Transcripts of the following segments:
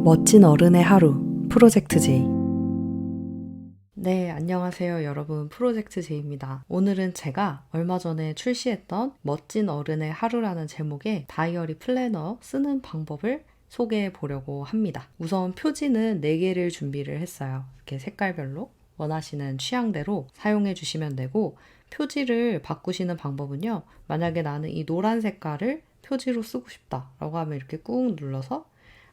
멋진 어른의 하루 프로젝트 J. 네, 안녕하세요 여러분. 프로젝트 J입니다. 오늘은 제가 얼마 전에 출시했던 멋진 어른의 하루라는 제목의 다이어리 플래너 쓰는 방법을 소개해 보려고 합니다. 우선 표지는 4개를 준비를 했어요. 이렇게 색깔별로 원하시는 취향대로 사용해 주시면 되고, 표지를 바꾸시는 방법은요, 만약에 나는 이 노란 색깔을 표지로 쓰고 싶다 라고 하면 이렇게 꾹 눌러서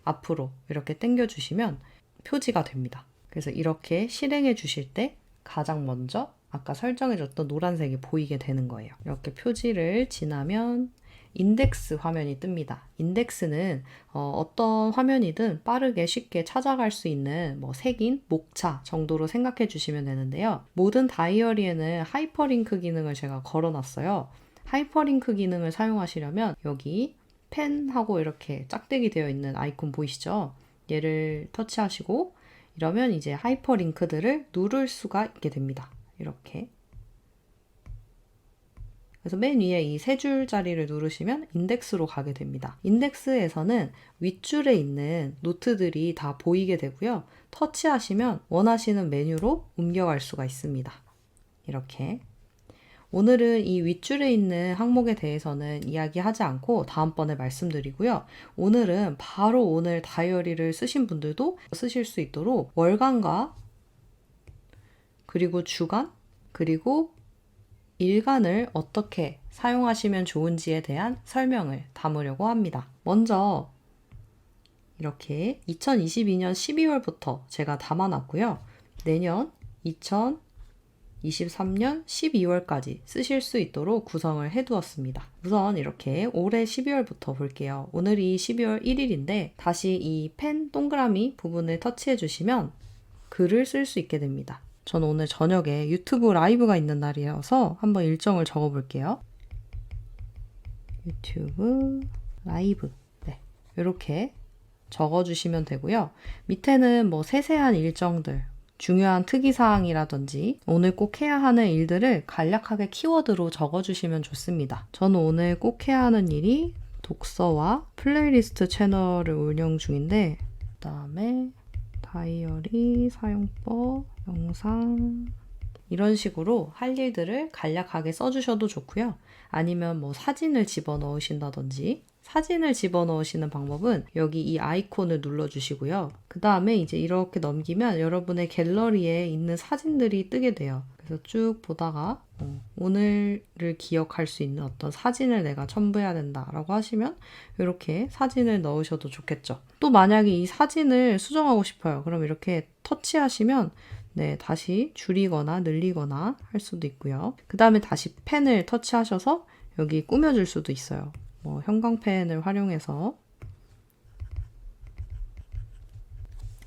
앞으로 이렇게 당겨 주시면 표지가 됩니다. 그래서 이렇게 실행해 주실 때 가장 먼저 아까 설정해 줬던 노란색이 보이게 되는 거예요. 이렇게 표지를 지나면 인덱스 화면이 뜹니다. 인덱스는 어떤 화면이든 빠르게 쉽게 찾아갈 수 있는 색인 목차 정도로 생각해 주시면 되는데요. 모든 다이어리에는 하이퍼링크 기능을 제가 걸어놨어요. 하이퍼링크 기능을 사용하시려면 여기 펜하고 이렇게 짝대기 되어 있는 아이콘 보이시죠? 얘를 터치하시고 이러면 이제 하이퍼링크들을 누를 수가 있게 됩니다. 이렇게. 그래서 맨 위에 이 3줄짜리를 누르시면 인덱스로 가게 됩니다. 인덱스에서는 윗줄에 있는 노트들이 다 보이게 되고요. 터치하시면 원하시는 메뉴로 옮겨갈 수가 있습니다. 이렇게. 오늘은 이 윗줄에 있는 항목에 대해서는 이야기하지 않고 다음번에 말씀드리고요. 오늘은 바로 오늘 다이어리를 쓰신 분들도 쓰실 수 있도록 월간과 그리고 주간 그리고 일간을 어떻게 사용하시면 좋은지에 대한 설명을 담으려고 합니다. 먼저 이렇게 2022년 12월부터 제가 담아놨고요. 내년 2023년 12월까지 쓰실 수 있도록 구성을 해두었습니다. 우선 이렇게 올해 12월부터 볼게요. 오늘이 12월 1일인데 다시 이 펜 동그라미 부분을 터치해 주시면 글을 쓸 수 있게 됩니다. 저는 오늘 저녁에 유튜브 라이브가 있는 날이어서 한번 일정을 적어 볼게요. 유튜브 라이브. 네, 이렇게 적어 주시면 되고요. 밑에는 세세한 일정들, 중요한 특이사항이라든지 오늘 꼭 해야 하는 일들을 간략하게 키워드로 적어주시면 좋습니다. 저는 오늘 꼭 해야 하는 일이 독서와 플레이리스트 채널을 운영 중인데, 그 다음에 다이어리 사용법, 영상, 이런 식으로 할 일들을 간략하게 써주셔도 좋고요. 아니면 사진을 집어넣으신다든지, 사진을 집어넣으시는 방법은 여기 이 아이콘을 눌러주시고요. 그 다음에 이제 이렇게 넘기면 여러분의 갤러리에 있는 사진들이 뜨게 돼요. 그래서 쭉 보다가 오늘을 기억할 수 있는 어떤 사진을 내가 첨부해야 된다라고 하시면 이렇게 사진을 넣으셔도 좋겠죠. 또 만약에 이 사진을 수정하고 싶어요. 그럼 이렇게 터치하시면 다시 줄이거나 늘리거나 할 수도 있고요. 그 다음에 다시 펜을 터치하셔서 여기 꾸며줄 수도 있어요. 형광펜을 활용해서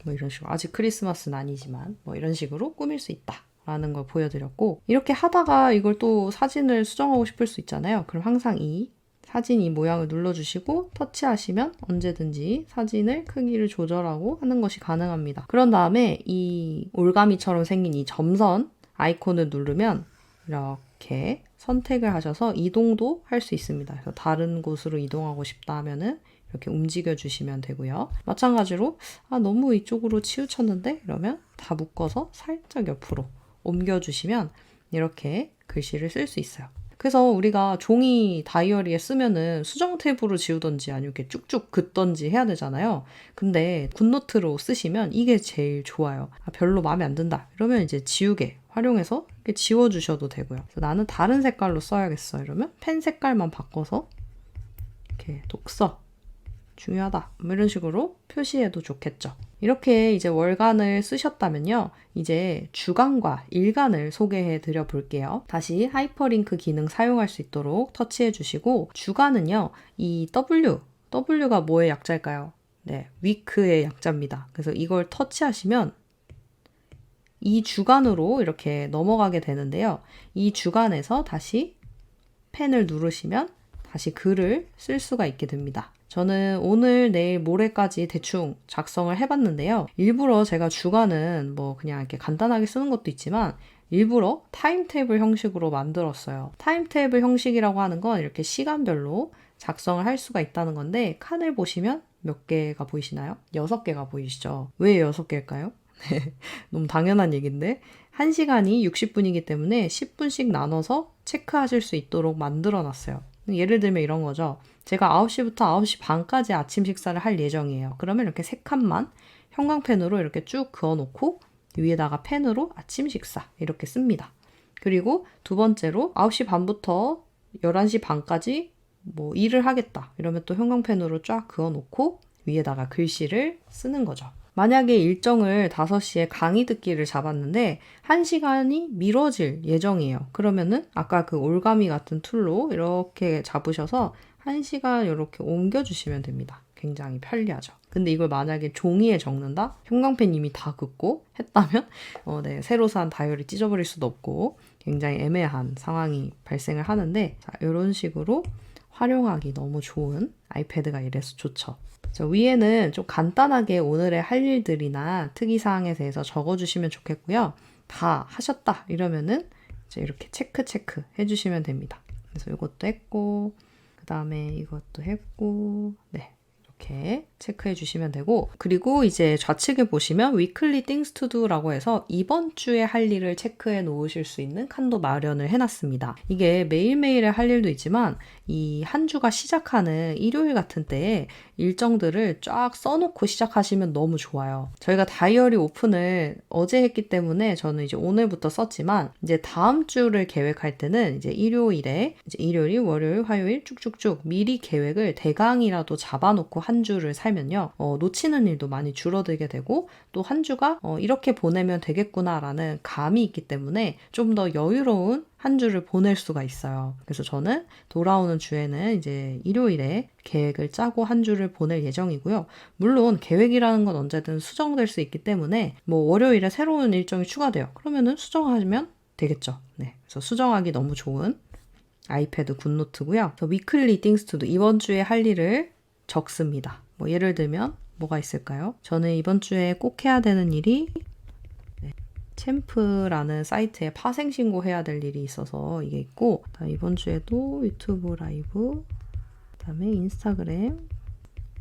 이런 식으로, 아직 크리스마스는 아니지만 이런 식으로 꾸밀 수 있다 라는 걸 보여드렸고, 이렇게 하다가 이걸 또 사진을 수정하고 싶을 수 있잖아요. 그럼 항상 이 사진 이 모양을 눌러주시고 터치하시면 언제든지 사진을 크기를 조절하고 하는 것이 가능합니다. 그런 다음에 이 올가미처럼 생긴 이 점선 아이콘을 누르면 이렇게 선택을 하셔서 이동도 할 수 있습니다. 그래서 다른 곳으로 이동하고 싶다 하면은 이렇게 움직여 주시면 되고요. 마찬가지로 너무 이쪽으로 치우쳤는데 이러면 다 묶어서 살짝 옆으로 옮겨 주시면 이렇게 글씨를 쓸 수 있어요. 그래서 우리가 종이 다이어리에 쓰면은 수정 탭으로 지우던지 아니면 이렇게 쭉쭉 긋던지 해야 되잖아요. 근데 굿노트로 쓰시면 이게 제일 좋아요. 별로 마음에 안 든다 이러면 이제 지우개 활용해서 이렇게 지워주셔도 되고요. 그래서 나는 다른 색깔로 써야겠어 이러면 펜 색깔만 바꿔서 이렇게 독서 중요하다 이런 식으로 표시해도 좋겠죠. 이렇게 이제 월간을 쓰셨다면요, 이제 주간과 일간을 소개해 드려 볼게요. 다시 하이퍼링크 기능 사용할 수 있도록 터치해 주시고, 주간은요, 이 W가 뭐의 약자일까요? 네, week의 약자입니다. 그래서 이걸 터치하시면 이 주간으로 이렇게 넘어가게 되는데요. 이 주간에서 다시 펜을 누르시면 다시 글을 쓸 수가 있게 됩니다. 저는 오늘, 내일, 모레까지 대충 작성을 해봤는데요. 일부러 제가 주간은 그냥 이렇게 간단하게 쓰는 것도 있지만 일부러 타임테이블 형식으로 만들었어요. 타임테이블 형식이라고 하는 건 이렇게 시간별로 작성을 할 수가 있다는 건데 칸을 보시면 몇 개가 보이시나요? 6개가 보이시죠? 왜 6개일까요? 너무 당연한 얘기인데 1시간이 60분이기 때문에 10분씩 나눠서 체크하실 수 있도록 만들어 놨어요. 예를 들면 이런 거죠. 제가 9시부터 9시 반까지 아침 식사를 할 예정이에요. 그러면 이렇게 3칸만 형광펜으로 이렇게 쭉 그어놓고 위에다가 펜으로 아침 식사 이렇게 씁니다. 그리고 두 번째로 9시 반부터 11시 반까지 뭐 일을 하겠다. 이러면 또 형광펜으로 쫙 그어놓고 위에다가 글씨를 쓰는 거죠. 만약에 일정을 5시에 강의 듣기를 잡았는데 1시간이 미뤄질 예정이에요. 그러면은 아까 그 올가미 같은 툴로 이렇게 잡으셔서 1시간 이렇게 옮겨주시면 됩니다. 굉장히 편리하죠. 근데 이걸 만약에 종이에 적는다? 형광펜 이미 다 긋고 했다면 네, 새로 산 다이어리 찢어버릴 수도 없고 굉장히 애매한 상황이 발생을 하는데 자, 이런 식으로 활용하기 너무 좋은 아이패드가 이래서 좋죠. 위에는 좀 간단하게 오늘의 할 일들이나 특이사항에 대해서 적어주시면 좋겠고요. 다 하셨다 이러면은 이제 이렇게 체크 해주시면 됩니다. 그래서 이것도 했고 그 다음에 이것도 했고 네. 이렇게 체크해 주시면 되고 그리고 이제 좌측에 보시면 weekly things to do라고 해서 이번 주에 할 일을 체크해 놓으실 수 있는 칸도 마련을 해놨습니다. 이게 매일매일의 할 일도 있지만 이 한 주가 시작하는 일요일 같은 때에 일정들을 쫙 써놓고 시작하시면 너무 좋아요. 저희가 다이어리 오픈을 어제 했기 때문에 저는 이제 오늘부터 썼지만 이제 다음 주를 계획할 때는 이제 일요일에 이제 일요일, 월요일, 화요일 쭉쭉쭉 미리 계획을 대강이라도 잡아놓고 한 주를 살면요. 놓치는 일도 많이 줄어들게 되고 또 한 주가 이렇게 보내면 되겠구나라는 감이 있기 때문에 좀 더 여유로운 한 주를 보낼 수가 있어요. 그래서 저는 돌아오는 주에는 이제 일요일에 계획을 짜고 한 주를 보낼 예정이고요. 물론 계획이라는 건 언제든 수정될 수 있기 때문에 뭐 월요일에 새로운 일정이 추가돼요. 그러면은 수정하면 되겠죠. 네. 그래서 수정하기 너무 좋은 아이패드 굿노트고요. 위클리 띵스 투도 이번 주에 할 일을 적습니다. 뭐 예를 들면 뭐가 있을까요? 저는 이번 주에 꼭 해야 되는 일이 챔프라는 사이트에 파생 신고해야 될 일이 있어서 이게 있고 이번 주에도 유튜브 라이브 그다음에 인스타그램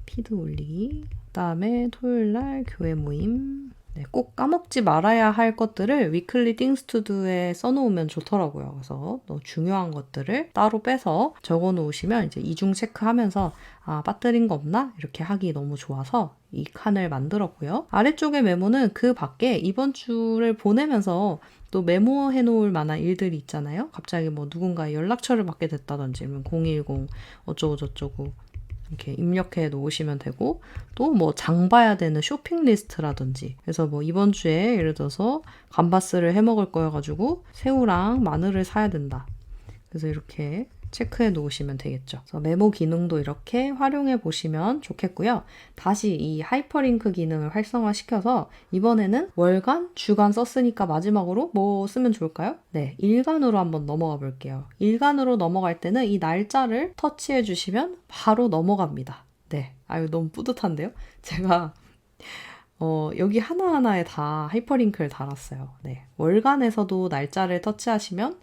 피드 올리기 그다음에 토요일날 교회 모임 네, 꼭 까먹지 말아야 할 것들을 위클리 띵스 투 도에 써놓으면 좋더라고요. 그래서 또 중요한 것들을 따로 빼서 적어놓으시면 이제 이중 체크하면서 빠뜨린 거 없나? 이렇게 하기 너무 좋아서 이 칸을 만들었고요. 아래쪽의 메모는 그 밖에 이번 주를 보내면서 또 메모해 놓을 만한 일들이 있잖아요. 갑자기 뭐 누군가의 연락처를 받게 됐다든지 010 어쩌고 저쩌고 이렇게 입력해 놓으시면 되고 또 뭐 장 봐야 되는 쇼핑 리스트라든지 그래서 뭐 이번 주에 예를 들어서 감바스를 해 먹을 거여가지고 새우랑 마늘을 사야 된다. 그래서 이렇게 체크해 놓으시면 되겠죠. 그래서 메모 기능도 이렇게 활용해 보시면 좋겠고요. 다시 이 하이퍼링크 기능을 활성화시켜서 이번에는 월간, 주간 썼으니까 마지막으로 뭐 쓰면 좋을까요? 네, 일간으로 한번 넘어가 볼게요. 일간으로 넘어갈 때는 이 날짜를 터치해 주시면 바로 넘어갑니다. 네, 아유 너무 뿌듯한데요? 제가 여기 하나하나에 다 하이퍼링크를 달았어요. 네, 월간에서도 날짜를 터치하시면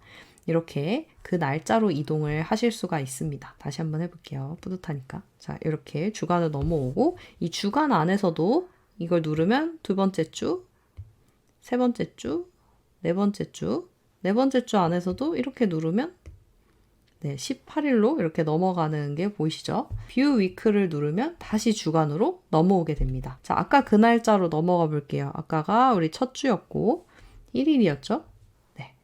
이렇게 그 날짜로 이동을 하실 수가 있습니다. 다시 한번 해볼게요. 뿌듯하니까. 자, 이렇게 주간을 넘어오고 이 주간 안에서도 이걸 누르면 두 번째 주, 세 번째 주, 네 번째 주, 네 번째 주 안에서도 이렇게 누르면 네, 18일로 이렇게 넘어가는 게 보이시죠? 뷰 위크를 누르면 다시 주간으로 넘어오게 됩니다. 자, 아까 그 날짜로 넘어가 볼게요. 아까가 우리 첫 주였고 1일이었죠?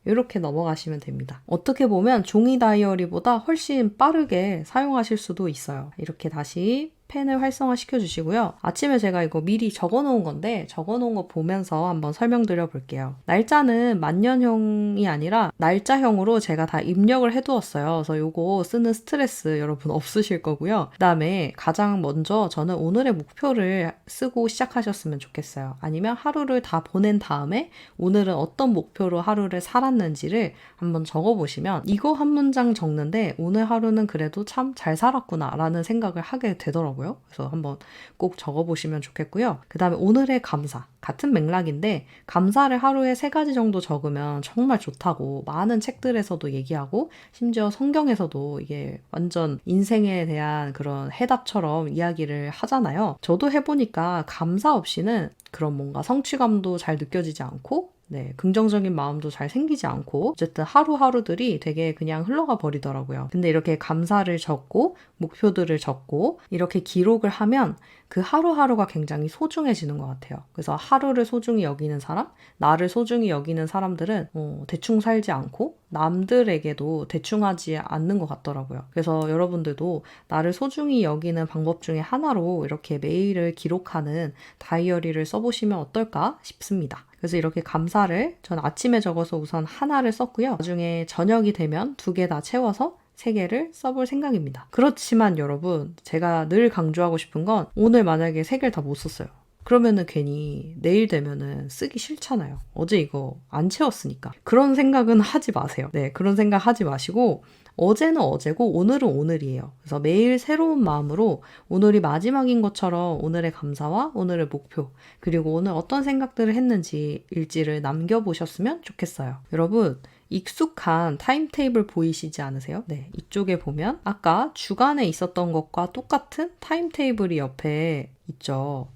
이렇게 넘어가시면 됩니다. 어떻게 보면 종이 다이어리보다 훨씬 빠르게 사용하실 수도 있어요. 이렇게 다시 펜을 활성화시켜 주시고요. 아침에 제가 이거 미리 적어 놓은 건데 적어 놓은 거 보면서 한번 설명드려 볼게요. 날짜는 만년형이 아니라 날짜형으로 제가 다 입력을 해 두었어요. 그래서 요거 쓰는 스트레스 여러분 없으실 거고요. 그 다음에 가장 먼저 저는 오늘의 목표를 쓰고 시작하셨으면 좋겠어요. 아니면 하루를 다 보낸 다음에 오늘은 어떤 목표로 하루를 살았는지를 한번 적어 보시면 이거 한 문장 적는데 오늘 하루는 그래도 참 잘 살았구나 라는 생각을 하게 되더라고요. 그래서 한번 꼭 적어보시면 좋겠고요. 그 다음에 오늘의 감사. 같은 맥락인데 감사를 하루에 3가지 정도 적으면 정말 좋다고 많은 책들에서도 얘기하고 심지어 성경에서도 이게 완전 인생에 대한 그런 해답처럼 이야기를 하잖아요. 저도 해보니까 감사 없이는 그런 뭔가 성취감도 잘 느껴지지 않고 긍정적인 마음도 잘 생기지 않고 어쨌든 하루하루들이 되게 그냥 흘러가 버리더라고요. 근데 이렇게 감사를 적고 목표들을 적고 이렇게 기록을 하면 그 하루하루가 굉장히 소중해지는 것 같아요. 그래서 하루를 소중히 여기는 사람, 나를 소중히 여기는 사람들은 대충 살지 않고 남들에게도 대충 하지 않는 것 같더라고요. 그래서 여러분들도 나를 소중히 여기는 방법 중에 하나로 이렇게 매일을 기록하는 다이어리를 써보시면 어떨까 싶습니다. 그래서 이렇게 감사를 전 아침에 적어서 우선 하나를 썼고요. 나중에 저녁이 되면 2개 다 채워서 3개를 써볼 생각입니다. 그렇지만 여러분, 제가 늘 강조하고 싶은 건 오늘 만약에 3개를 다 못 썼어요. 그러면은 괜히 내일 되면은 쓰기 싫잖아요. 어제 이거 안 채웠으니까. 그런 생각은 하지 마세요. 그런 생각 하지 마시고 어제는 어제고 오늘은 오늘이에요. 그래서 매일 새로운 마음으로 오늘이 마지막인 것처럼 오늘의 감사와 오늘의 목표 그리고 오늘 어떤 생각들을 했는지 일지를 남겨보셨으면 좋겠어요. 여러분 익숙한 타임테이블 보이시지 않으세요? 이쪽에 보면 아까 주간에 있었던 것과 똑같은 타임테이블이 옆에 있죠.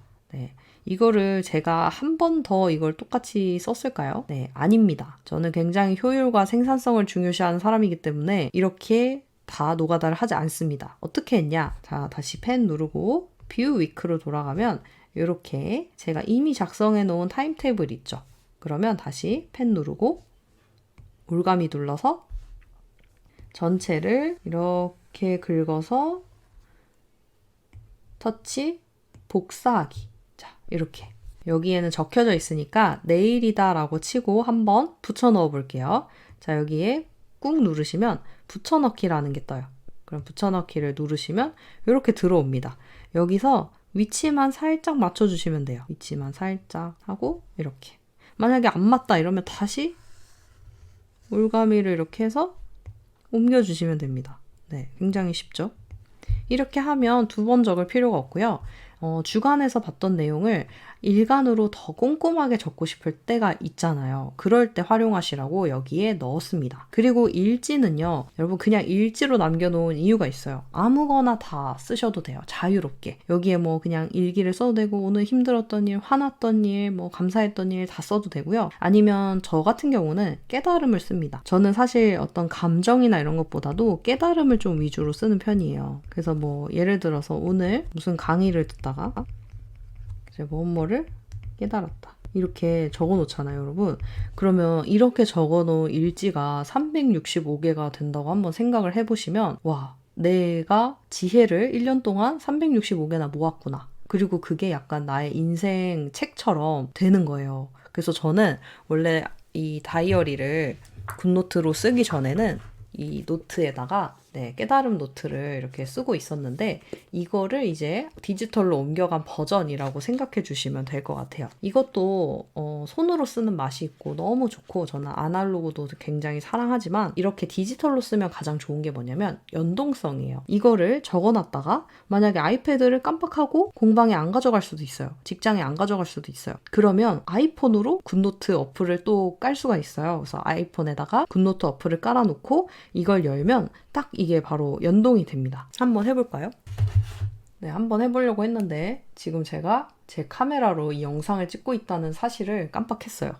이거를 제가 한 번 더 이걸 똑같이 썼을까요? 아닙니다. 저는 굉장히 효율과 생산성을 중요시하는 사람이기 때문에 이렇게 다 노가다를 하지 않습니다. 어떻게 했냐? 자, 다시 펜 누르고 뷰 위크로 돌아가면 이렇게 제가 이미 작성해 놓은 타임테이블 있죠. 그러면 다시 펜 누르고 올가미 눌러서 전체를 이렇게 긁어서 터치 복사하기. 이렇게 여기에는 적혀져 있으니까 내일이다 라고 치고 한번 붙여넣어 볼게요. 자, 여기에 꾹 누르시면 붙여넣기라는 게 떠요. 그럼 붙여넣기를 누르시면 이렇게 들어옵니다. 여기서 위치만 살짝 맞춰주시면 돼요. 위치만 살짝 하고 이렇게. 만약에 안 맞다 이러면 다시 올가미를 이렇게 해서 옮겨주시면 됩니다. 굉장히 쉽죠? 이렇게 하면 2번 적을 필요가 없고요. 주간에서 봤던 내용을 일간으로 더 꼼꼼하게 적고 싶을 때가 있잖아요. 그럴 때 활용하시라고 여기에 넣었습니다. 그리고 일지는요. 여러분 그냥 일지로 남겨놓은 이유가 있어요. 아무거나 다 쓰셔도 돼요. 자유롭게. 여기에 뭐 그냥 일기를 써도 되고 오늘 힘들었던 일, 화났던 일, 뭐 감사했던 일 다 써도 되고요. 아니면 저 같은 경우는 깨달음을 씁니다. 저는 사실 어떤 감정이나 이런 것보다도 깨달음을 좀 위주로 쓰는 편이에요. 그래서 뭐 예를 들어서 오늘 무슨 강의를 듣다가 이제 뭐를 깨달았다. 이렇게 적어 놓잖아요, 여러분. 그러면 이렇게 적어 놓은 일지가 365개가 된다고 한번 생각을 해보시면 와, 내가 지혜를 1년 동안 365개나 모았구나. 그리고 그게 약간 나의 인생 책처럼 되는 거예요. 그래서 저는 원래 이 다이어리를 굿노트로 쓰기 전에는 이 노트에다가 깨달음 노트를 이렇게 쓰고 있었는데 이거를 이제 디지털로 옮겨간 버전이라고 생각해 주시면 될 것 같아요. 이것도 손으로 쓰는 맛이 있고 너무 좋고 저는 아날로그도 굉장히 사랑하지만 이렇게 디지털로 쓰면 가장 좋은 게 뭐냐면 연동성이에요. 이거를 적어놨다가 만약에 아이패드를 깜빡하고 공방에 안 가져갈 수도 있어요. 직장에 안 가져갈 수도 있어요. 그러면 아이폰으로 굿노트 어플을 또 깔 수가 있어요. 그래서 아이폰에다가 굿노트 어플을 깔아놓고 이걸 열면 딱 이게 바로 연동이 됩니다. 한번 해볼까요? 한번 해보려고 했는데 지금 제가 제 카메라로 이 영상을 찍고 있다는 사실을 깜빡했어요.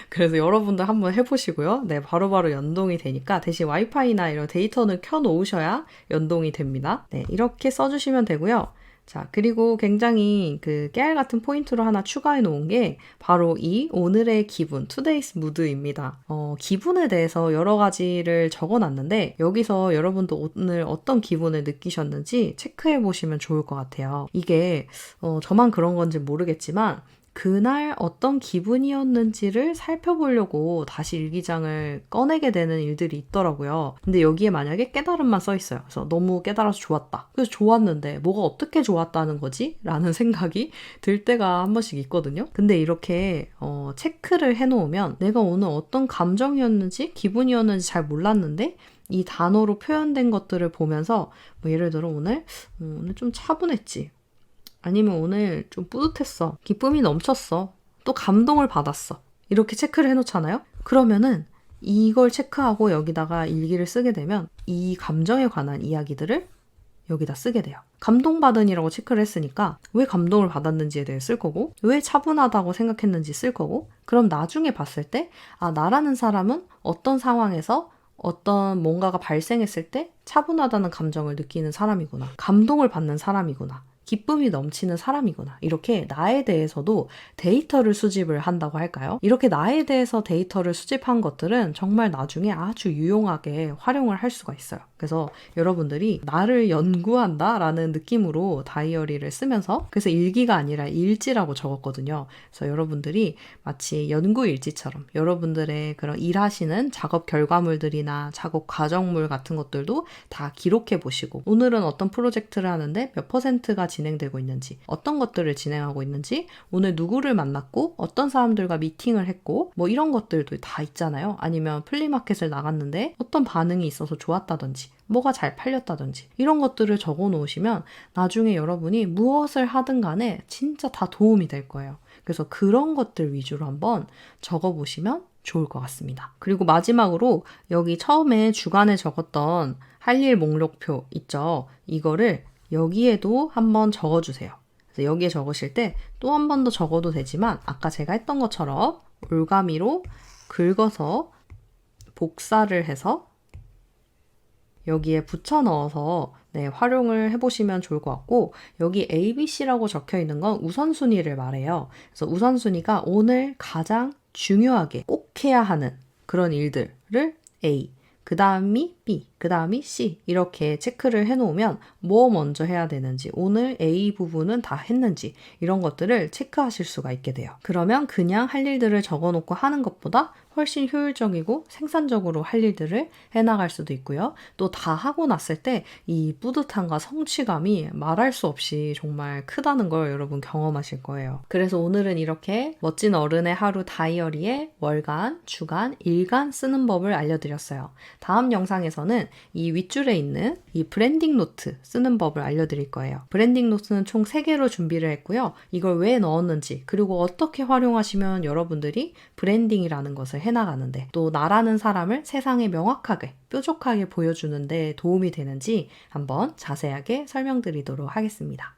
그래서 여러분들 한번 해보시고요. 바로바로 연동이 되니까 대신 와이파이나 이런 데이터는 켜놓으셔야 연동이 됩니다. 이렇게 써주시면 되고요. 자, 그리고 굉장히 그 깨알 같은 포인트로 하나 추가해 놓은 게 바로 이 오늘의 기분, today's mood입니다. 기분에 대해서 여러 가지를 적어 놨는데 여기서 여러분도 오늘 어떤 기분을 느끼셨는지 체크해 보시면 좋을 것 같아요. 이게 저만 그런 건지 모르겠지만 그날 어떤 기분이었는지를 살펴보려고 다시 일기장을 꺼내게 되는 일들이 있더라고요. 근데 여기에 만약에 깨달음만 써 있어요. 그래서 너무 깨달아서 좋았다. 그래서 좋았는데 뭐가 어떻게 좋았다는 거지? 라는 생각이 들 때가 한 번씩 있거든요. 근데 이렇게 체크를 해놓으면 내가 오늘 어떤 감정이었는지 기분이었는지 잘 몰랐는데 이 단어로 표현된 것들을 보면서 뭐 예를 들어 오늘 좀 차분했지. 아니면 오늘 좀 뿌듯했어. 기쁨이 넘쳤어. 또 감동을 받았어. 이렇게 체크를 해놓잖아요? 그러면은 이걸 체크하고 여기다가 일기를 쓰게 되면 이 감정에 관한 이야기들을 여기다 쓰게 돼요. 감동받은이라고 체크를 했으니까 왜 감동을 받았는지에 대해 쓸 거고, 왜 차분하다고 생각했는지 쓸 거고, 그럼 나중에 봤을 때 나라는 사람은 어떤 상황에서 어떤 뭔가가 발생했을 때 차분하다는 감정을 느끼는 사람이구나. 감동을 받는 사람이구나. 기쁨이 넘치는 사람이구나. 이렇게 나에 대해서도 데이터를 수집을 한다고 할까요? 이렇게 나에 대해서 데이터를 수집한 것들은 정말 나중에 아주 유용하게 활용을 할 수가 있어요. 그래서 여러분들이 나를 연구한다라는 느낌으로 다이어리를 쓰면서, 그래서 일기가 아니라 일지라고 적었거든요. 그래서 여러분들이 마치 연구 일지처럼 여러분들의 그런 일하시는 작업 결과물들이나 작업 과정물 같은 것들도 다 기록해 보시고, 오늘은 어떤 프로젝트를 하는데 몇 %가 진행되고 있는지, 어떤 것들을 진행하고 있는지, 오늘 누구를 만났고 어떤 사람들과 미팅을 했고, 뭐 이런 것들도 다 있잖아요. 아니면 플리마켓을 나갔는데 어떤 반응이 있어서 좋았다든지, 뭐가 잘 팔렸다든지, 이런 것들을 적어 놓으시면 나중에 여러분이 무엇을 하든 간에 진짜 다 도움이 될 거예요. 그래서 그런 것들 위주로 한번 적어 보시면 좋을 것 같습니다. 그리고 마지막으로 여기 처음에 주간에 적었던 할 일 목록표 있죠? 이거를 여기에도 한번 적어주세요. 그래서 여기에 적으실 때 또 한 번 더 적어도 되지만, 아까 제가 했던 것처럼 올가미로 긁어서 복사를 해서 여기에 붙여 넣어서 활용을 해보시면 좋을 것 같고, 여기 ABC라고 적혀 있는 건 우선순위를 말해요. 그래서 우선순위가 오늘 가장 중요하게 꼭 해야 하는 그런 일들을 A, 그 다음이 B, 그 다음이 C 이렇게 체크를 해놓으면 뭐 먼저 해야 되는지, 오늘 A 부분은 다 했는지 이런 것들을 체크하실 수가 있게 돼요. 그러면 그냥 할 일들을 적어놓고 하는 것보다 훨씬 효율적이고 생산적으로 할 일들을 해나갈 수도 있고요. 또 다 하고 났을 때 이 뿌듯함과 성취감이 말할 수 없이 정말 크다는 걸 여러분 경험하실 거예요. 그래서 오늘은 이렇게 멋진 어른의 하루 다이어리에 월간, 주간, 일간 쓰는 법을 알려드렸어요. 다음 영상에서는 이 윗줄에 있는 이 브랜딩 노트 쓰는 법을 알려드릴 거예요. 브랜딩 노트는 총 3개로 준비를 했고요. 이걸 왜 넣었는지, 그리고 어떻게 활용하시면 여러분들이 브랜딩이라는 것을 해나가는데, 또 나라는 사람을 세상에 명확하게 뾰족하게 보여주는데 도움이 되는지 한번 자세하게 설명드리도록 하겠습니다.